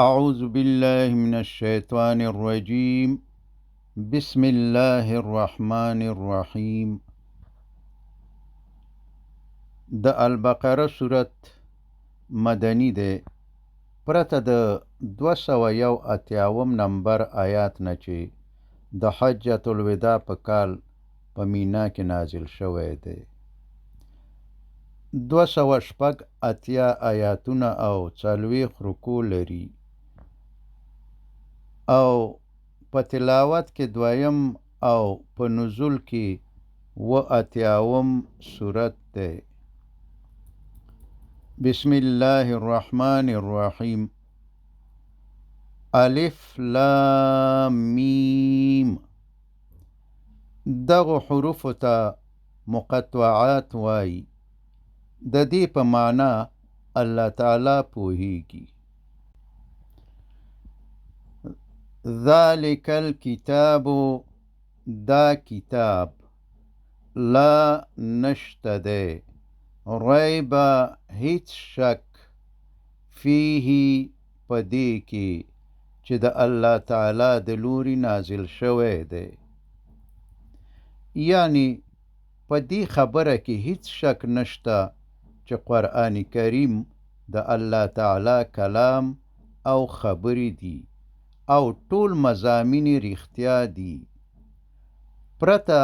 أعوذ بالله من الشيطان الرجيم بسم الله الرحمن الرحيم د البقره سورت مدنی ده پرته د 201 نمبر آیات نه چې د حجۃ الوداع په کال په مینا کې نازل شوی دی. 280 آیاتونه او 40 رکوع لري او په تلاوت کې دویم او په نزول کې 80 سورت ده. بسم الله الرحمن الرحیم. الف لام میم. دغه حروف ته مقطعات وای. د دې په معنا الله تعالی پوهیږي. ذالک الکتاب، دا کتاب، لا نشته ده، ریب هیڅ شک، فیه پدې کې چې د الله تعالی د لوري نازل شوی دی. یعنی په دې خبره کې هیڅ شک نشته چې قرآن کریم د الله تعالی کلام او خبرې دي او ټول مضامین رښتیا دي. پرته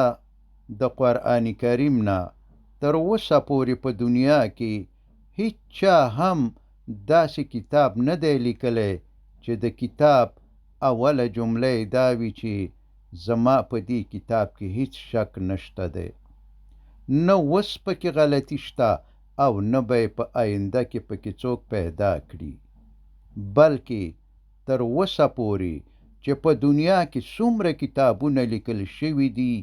د قرآن کریم نه تر اوسه پورې په دنیا کې هیڅ چا هم داسې کتاب نه دی لیکلی چې د کتاب اوله جمله دا وي چې زما په دې کتاب کې هیڅ شک نشته دی. نه اوس پکې غلطي شته او نه به یې په آینده کې پکې څوک پیدا کړي، بلکې تر اوسه پورې چې په دنیا کې څومره کتابونه لیکل شوي دي،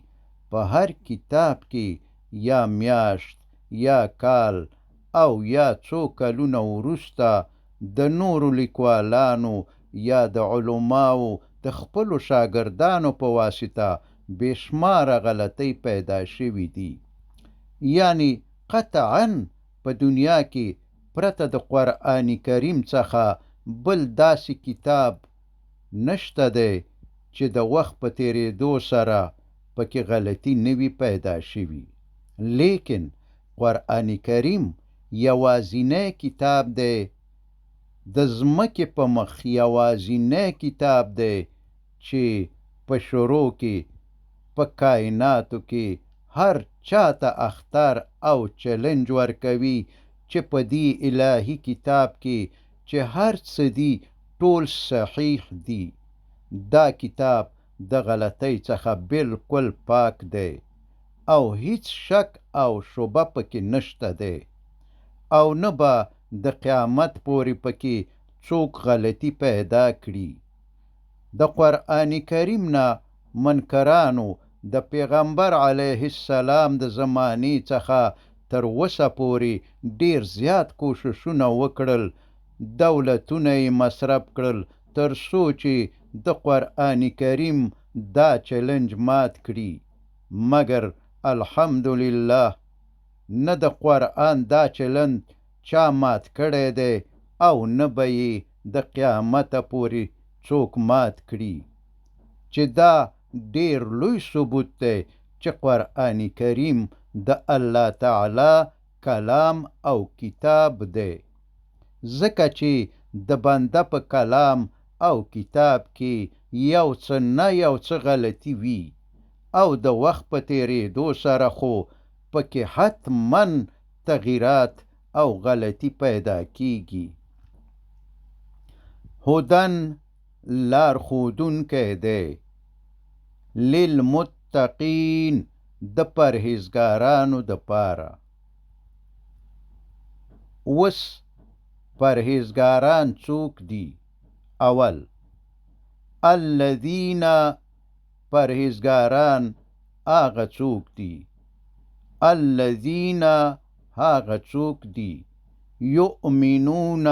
په هر کتاب کې یا میاشت یا کال او یا څو کلونه وروسته د نورو لیکوالانو یا د علماو د خپلو شاګردانو په واسطه بېشماره غلطۍ پیدا شوي دي. یعنی قطعاً په دنیا کې پرته د قرآن کریم څخه بل داسې کتاب نشته دی چې د وخت په تیریدو سره پکې غلطي نه وي پیدا شوي. لیکن قرآن کریم یوازینی کتاب دی، د ځمکې په مخ یوازینی کتاب دی چې په شروع کې په کائناتو کې هر چاته اختر او چلنج ورکوي چې په دې الهي کتاب کې چې هر څه دي ټول صحیح دي. دا کتاب د غلطۍ څخه بالکل پاک دی او هیڅ شک او شبه پکې نشته دی او نه به د قیامت پورې پکې څوک غلطي پیدا کړي. د قرآن کریم نه منکرانو د پیغمبر علیه السلام د زمانې څخه تر اوسه پورې ډیر زیات کوششونه وکړل، دولتونه یې مصرف کړل تر څو چې د قرآن کریم دا چلنج مات کړي، مګر الحمدلله نه د قرآن دا چلنج چا مات کړی دی او نه به یې د قیامته پورې څوک مات کړي، چې دا ډیر لوی ثبوت دی چې قرآن کریم د الله تعالی کلام او کتاب دی. ځکه چې د بنده په کلام او کتاب کې یو څه نه یو څه غلطي وي او د وخت په تیریدو سره خو پکې حتما تغییرات او غلطي پیدا کیږي. هدن لار ښودونکی دی، للمتقین د پرهیزګارانو دپاره. اوس پرهیزګاران څوک دي؟ اول، الذین، پرهیزګاران هغه څوک دي، الذین هغه څوک دي، یؤمنون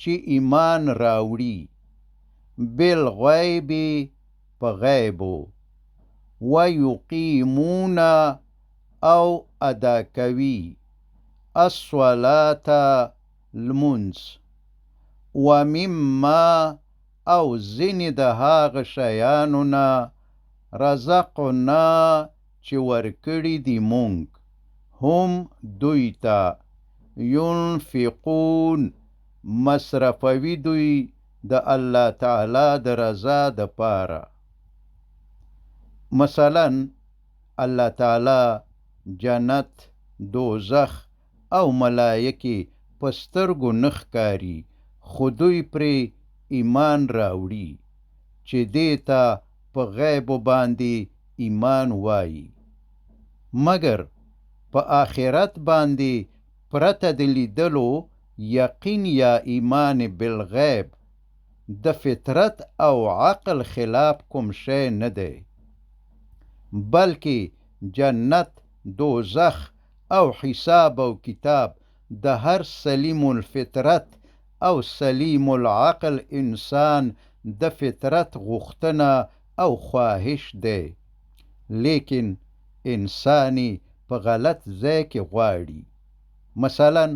چې ایمان راوړي، بالغیب په غیبو، ویقیمون او ادا کوي، الصلاة لمونځ، ومما او ځینې د هغه شیانو نه رزقنا چې ورکړي دي مونږ هم دوی ته ينفقون مصرفوي دوی د الله تعالی د رضا د پاره. مثلا الله تعالی جنت، دوزخ او ملائکه په سترګو نه ښکاري، خو دوی پرې ایمان راوړي چې دې ته په غیب باندې ایمان وایي. مګر په آخرت باندې پرته د لیدلو یقین یا ایمان بالغیب د فطرت او عقل خلاف کوم شی نه دی، بلکې جنت، دوزخ او حساب او کتاب د هر سلیم الفطرت او سلیم العقل انسان د فطرت غوښتنه او خواهش دی، لیکن انسانی په غلط ځای کې غواړي. مثلا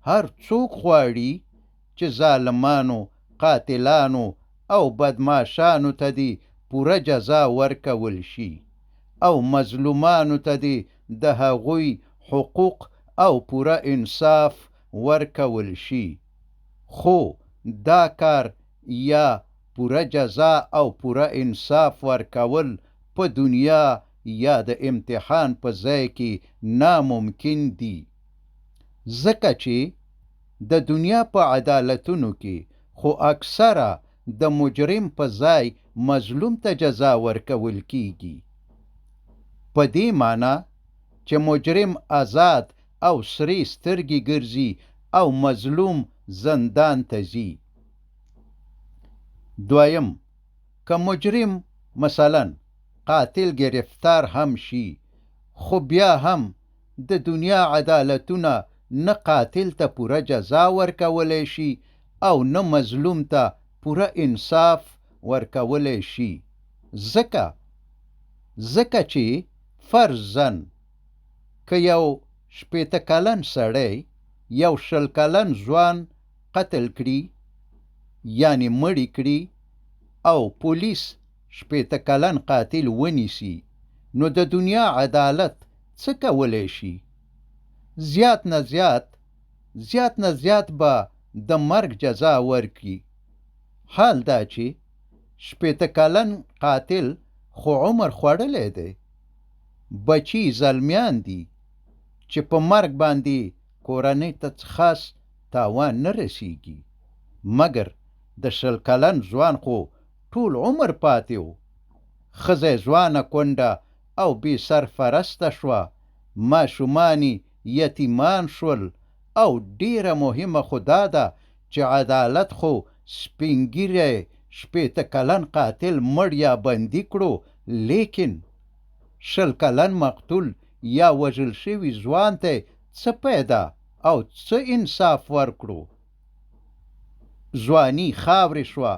هر څوک غواړي چې ظالمانو، قاتلانو او بدماشانو ته دې پوره جزا ورکول شي او مظلومانو ته دې د هغوی حقوق او پوره انصاف ورکول شي، خو دا کار یا پوره جزا او پوره انصاف ورکول په دنیا یا د امتحان په ځای کې ناممکن دي، ځکه چې د دنیا په عدالتونو کې خو اکثره د مجرم په ځای مظلوم ته جزا ورکول کیږي، په دې معنی چې مجرم آزاد او سرې سترګې ګرځي او مظلوم زندان ته ځي. دویم، که مجرم مثلا قاتل گرفتار هم شي، خو بیا هم د دنیا عدالتونه نه قاتل ته پوره جزا ورکولی شي او نه مظلوم ته پوره انصاف ورکولی شي، ځکه چې فرضاً که یو 80 کلن سړی یو 20 کلن ځوان قتل کړي یعنی مړی کړي او پولیس 80 کلن قاتل ونیسي، نو د دنیا عدالت څه کولی شي؟ زیات نه زیات به د مرګ جزا ورکړي. حال دا چې 80 کلن قاتل خو عمر خوړلی دی، بچی زلمیان دي چې په مرګ باندې کورنۍ ته خاص تاوان نه رسیږي، مګر د 20 کلن ځوان خو ټول عمر پاتې و. ښځه ځوانه کونډه او بې سرپرسته شوه، ماشومانی یتیمان شول، او ډیره مهمه خو دا ده چې عدالت خو سپین ږیری 80 کلن قاتل مړ یا بندي کړو، لیکن 20 کلن مقتول یا وژل شوي ځوان ته څه پیدا او څه انصاف ورکړو؟ ځواني خاورې شوه،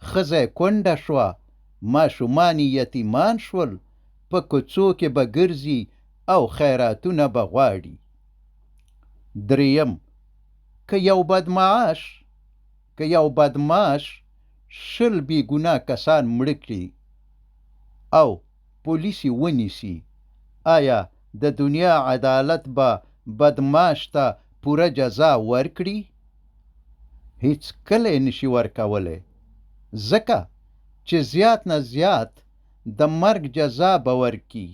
ښځه کونډه شوه، ماشومان یتیمان شول، په کوڅو کې به ګرځي او خیراتونه به غواړي. دریم، که یو بدمعاش 20 بې ګناه کسان مړه کړي او پولیس یې ونیسي، آیا د دنیا عدالت به بدمعاش ته پوره جزا ورکړي؟ هیڅ کله یې نشي ورکولی، ځکه چې زیات نه زیات د مرګ جزا به ورکړي.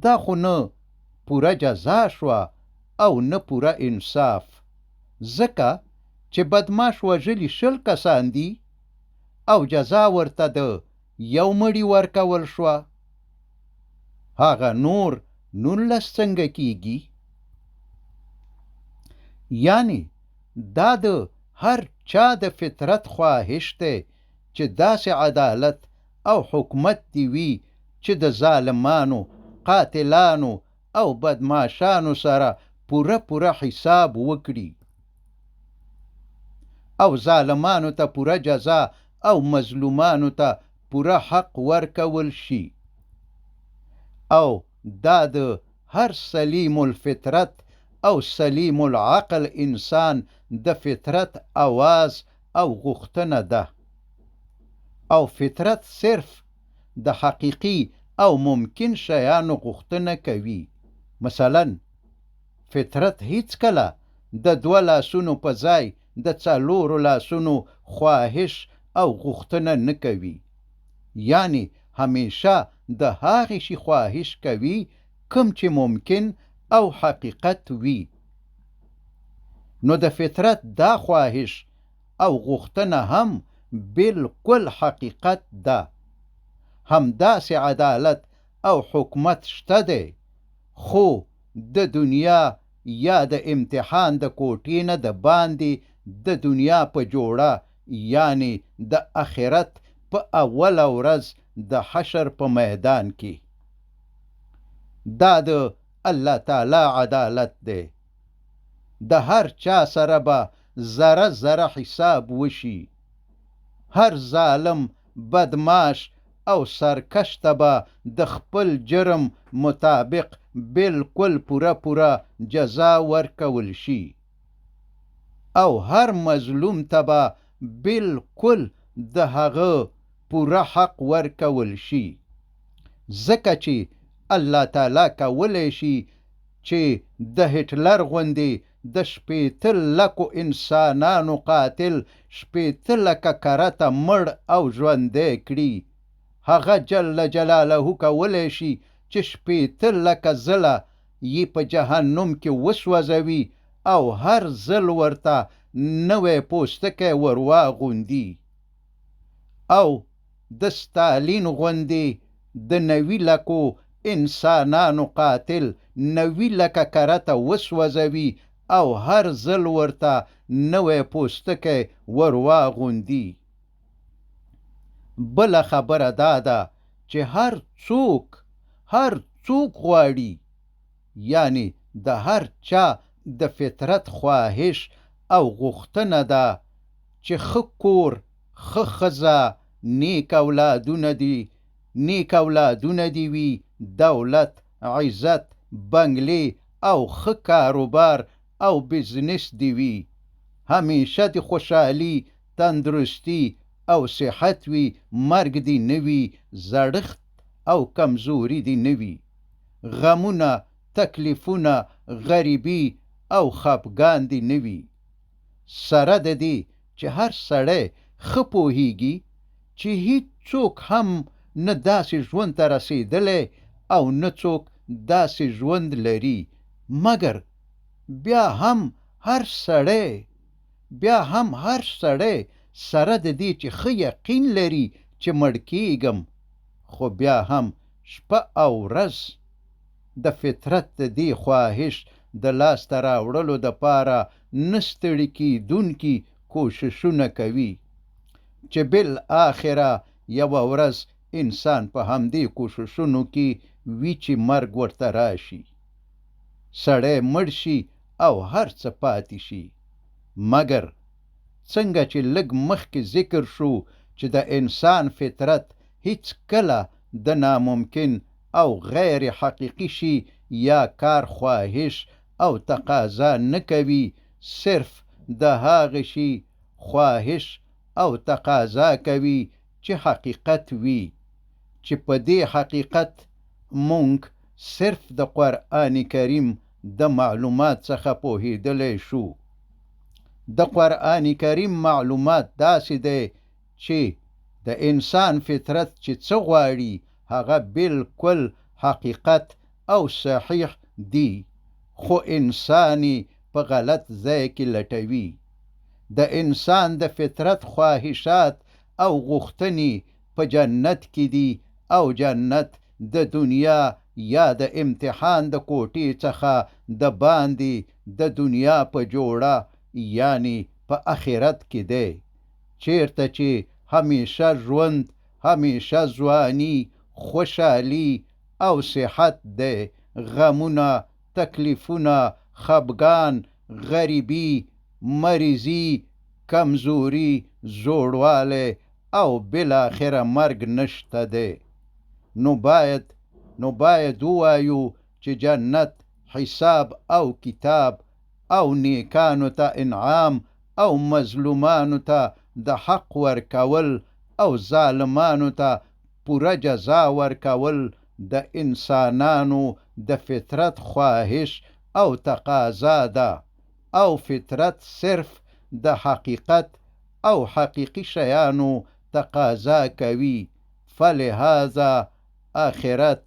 دا خو نه پوره جزا شوه او نه پوره انصاف، ځکه چې بدمعاش وژلي 20 کسان دي او جزا ورته د یو مړي ورکول شوه، هغه نور 19 څنګه کیږي؟ یعنی دا د هر چا د فطرت خواهش دی چې داسې عدالت او حکومت دی وي چې د ظالمانو، قاتلانو او بدمعاشانو سره پوره حساب وکړي او ظالمانو ته پوره جزا او مظلومانو ته پوره حق ورکول شي، او دا د هر سلیم الفطرت او سلیم العقل انسان د فطرت آواز او غوښتنه ده، او فطرت صرف د حقیقي او ممکن شیانو غوښتنه کوي. مثلا فطرت هیڅکله د 2 لاسونو په ځای د 4 لاسونو خواهش او غوښتنه نه کوي، یعنی همیشه د هغې شي خواهش کوي کوم چې ممکن او حقیقت وي. نو د فطرت دا خواهش او غوښتنه هم بالکل حقیقت ده. همداسې عدالت او حکومت شته دی، خو د دنیا یا د امتحان د کوټې نه د باندې د دنیا په جوړه، یعنی د آخرت په اوله ورځ د حشر په میدان کې. دا د الله تعالی عدالت دی. د هر چا سره به ذره ذره حساب وشي. هر ظالم، بدماش او سرکش ته به د خپل جرم مطابق بالکل پوره جزا ورکول شي، او هر مظلوم ته به بالکل د هغه پوره حق ورکول شي. ځکه چې الله تعالی کولی شي چې د هټلر غوندې د 80 لکو انسانانو قاتل 80 لکه کرته مړ او ژوندی کړي. هغه جل جلاله کولی شي چې 80 لکه ځله یې په جهنم کې وسوځوي او هر ځل ورته نوی پوستکی ورواغوندي، او د ستالین غوندې د 90 لکو انسانانو قاتل 90 لکه کرته وسوځوي او هر ځل ورته نوی پوستکی ورواغوندي. بله خبره دا ده چې هر څوک غواړي، یعنی د هر چا د فطرت خواهش او غوښتنه ده چې ښه کور، ښه ښځه، نیک اولادونه دي وي، دولت، عزت، بنگلې او ښه کاروبار او بزنس دي وي، همیشه د خوشحالي، تندرستي او صحت وي، مرګ دي نه وي، زړښت او کمزوري دي نه وي، غمونه، تکلیفونه، غریبي او خفګان دي نه وي. سره د دې چې هر سړی ښه پوهیږي چې هیڅوک هم نه داسې ژوند ته رسیدلی او نه څوک داسې ژوند لري، مګر بیا هم هر سړی سره د دې چې ښه یقین لري چې مړ کیږم، خو بیا هم شپه او ورځ د فطرت د دې خواهش د لاسته راوړلو دپاره نه ستړي کیدونکي کوششونه کوي، چې بالاخره یوه ورځ انسان په همدې کوششونو کې وي چې مرګ ورته راشي، سړی مړ شي او هر څه پاتې شي. مګر څنګه چې لږ مخکې ذکر شو چې د انسان فطرت هیڅکله د ناممکن او غیر حقیقي شي یا کار خواهش او تقاضا نه کوي، صرف د هغه شي خواهش او تقاضا کوي چې حقیقت وي، چې په دې حقیقت مونږ صرف د قرآن کریم د معلومات څخه پوهیدلی شو. د قرآن کریم معلومات داسې دی چې د انسان فطرت چې څه غواړي هغه بالکل حقیقت او صحیح دی، خو انسان په غلط ځای کې لټوي. د انسان د فطرت خواهشات او غوښتنې په جنت کې دي، او جنت د دنیا یا د امتحان د کوټې څخه د باندې د دنیا په جوړه، یعنی په آخرت کې دی، چیرته چې همیشه ژوند، همیشه ځواني، خوشحالي او صحت دی، غمونه، تکلیفونه، خفګان، غریبي، مریضي، کمزوري، زوړوالی او بالاخره مرګ نشته دی. نو باید ووایو چې جنت حساب او کتاب، او نیکانو ته انعام او مظلومانو ته د حق ورکول او ظالمانو ته پوره جزا ورکول د انسانانو د فطرت خواهش او تقاضا ده، او فطرت صرف د حقیقت او حقیقی شیانو تقاضا کوي. فلهذا آخرت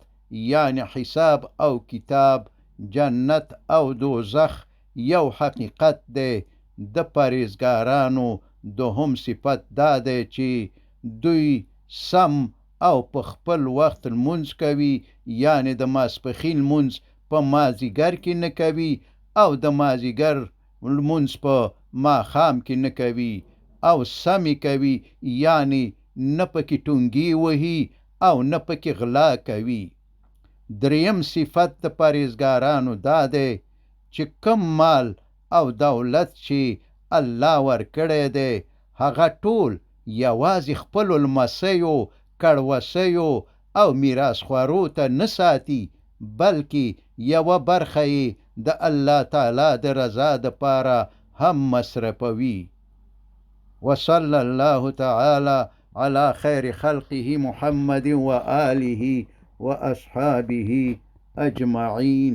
یعنی حساب او کتاب، جنت او دوزخ یو حقیقت دی. د پرهیزګارانو دوهم صفت دا دی چې دوی سم او په خپل وخت لمونځ کوي، یعنی د ماسپښین لمونځ په مازیګر کې نه کوي او د مازیګر لمونځ په ماښام کې نه کوي، او سمې کوي، یعنی نه پکې ټونګي وهي او نه پکې غلا کوي. دریم صفت د پرهیزګارانو دا دی چې کم مال او دولت چې الله ورکړی دی هغه ټول یوازې خپلو لمسیو، کړوسیو او میراثخوارو ته نه ساتي، بلکې یوه برخه یې د الله تعالی د رضا دپاره هم مصرفوي. وصلی الله تعالی على خیر خلقه محمد وآله وأصحابه أجمعين.